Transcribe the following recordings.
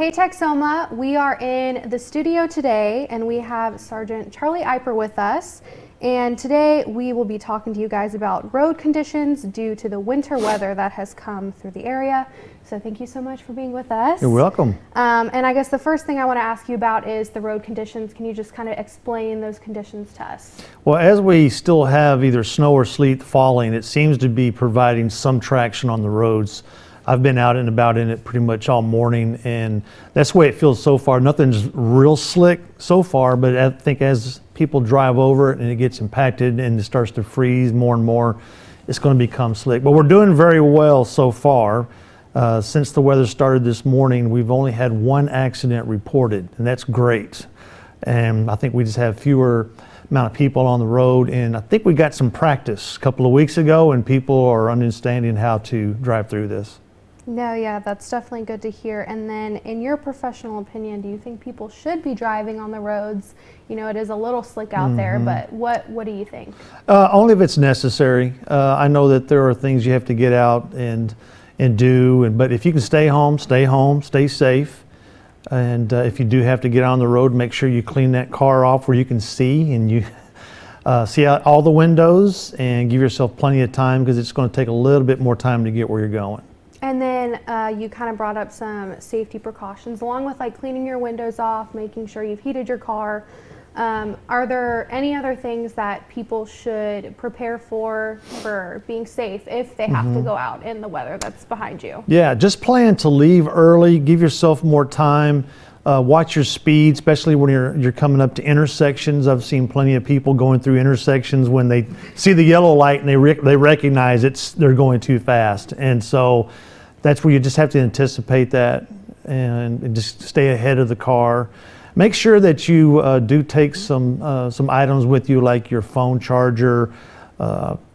Hey Texoma, we are in the studio today and we have Sergeant Charlie Eipper with us. And today we will be talking to you guys about road conditions due to the winter weather that has come through the area. So thank you so much for being with us. You're welcome. And I guess the first thing I want to ask you about is the road conditions. Can you just kind of explain those conditions to us? Well, as we still have either snow or sleet falling, it seems to be providing some traction on the roads. I've been out and about in it pretty much all morning, and that's the way it feels so far. Nothing's real slick so far, but I think as people drive over it and it gets impacted and it starts to freeze more and more, it's going to become slick. But we're doing very well so far. Since the weather started this morning, we've only had one accident reported, and that's great. And I think we just have fewer amount of people on the road, and I think we got some practice a couple of weeks ago, and people are understanding how to drive through this. No, yeah, that's definitely good to hear. And then in your professional opinion, do you think people should be driving on the roads? You know, it is a little slick out there, but what do you think? Only if it's necessary. I know that there are things you have to get out and do, but if you can stay home, stay safe. And if you do have to get on the road, make sure you clean that car off where you can see, and you see out all the windows, and give yourself plenty of time, because it's going to take a little bit more time to get where you're going. And then you kind of brought up some safety precautions, along with like cleaning your windows off, making sure you've heated your car. Are there any other things that people should prepare for being safe if they have to go out in the weather that's behind you? Yeah, just plan to leave early, give yourself more time, watch your speed, especially when you're coming up to intersections. I've seen plenty of people going through intersections when they see the yellow light and they recognize they're going too fast. And so that's where you just have to anticipate that and just stay ahead of the car. Make sure that you do take some items with you, like your phone charger.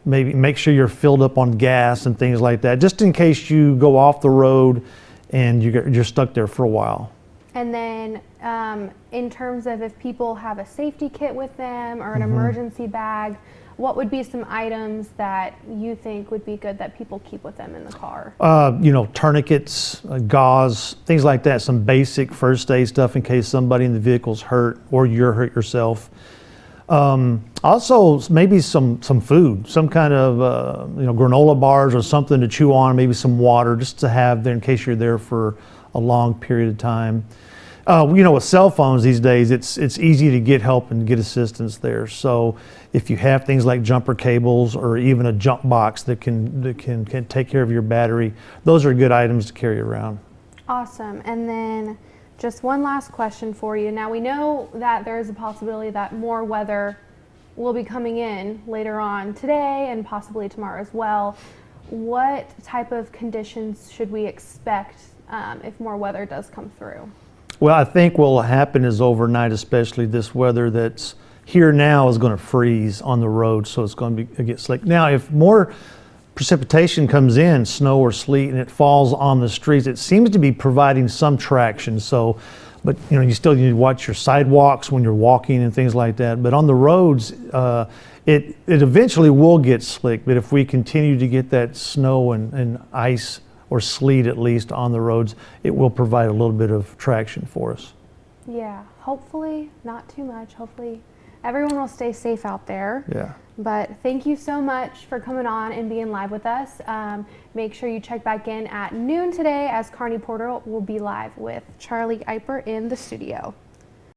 Maybe make sure you're filled up on gas and things like that, just in case you go off the road and you're stuck there for a while. And then in terms of if people have a safety kit with them or an emergency bag, what would be some items that you think would be good that people keep with them in the car? You know, tourniquets, gauze, things like that. Some basic first aid stuff in case somebody in the vehicle's hurt or you're hurt yourself. Also, maybe some food, some kind of granola bars or something to chew on. Maybe some water just to have there in case you're there for a long period of time. With cell phones these days, it's easy to get help and get assistance there. So if you have things like jumper cables or even a jump box that can take care of your battery, those are good items to carry around. Awesome. And then just one last question for you. Now we know that there is a possibility that more weather will be coming in later on today and possibly tomorrow as well. What type of conditions should we expect if more weather does come through? Well, I think what will happen is overnight, especially this weather that's here now, is going to freeze on the road, so it's going to get slick. Now, if more precipitation comes in, snow or sleet, and it falls on the streets, it seems to be providing some traction. So, but you still need to watch your sidewalks when you're walking and things like that. But on the roads, it eventually will get slick. But if we continue to get that snow and ice, or sleet at least, on the roads, it will provide a little bit of traction for us. Yeah, hopefully not too much. Hopefully everyone will stay safe out there. Yeah. But thank you so much for coming on and being live with us. Make sure you check back in at noon today, as Carney Porter will be live with Charlie Eipper in the studio.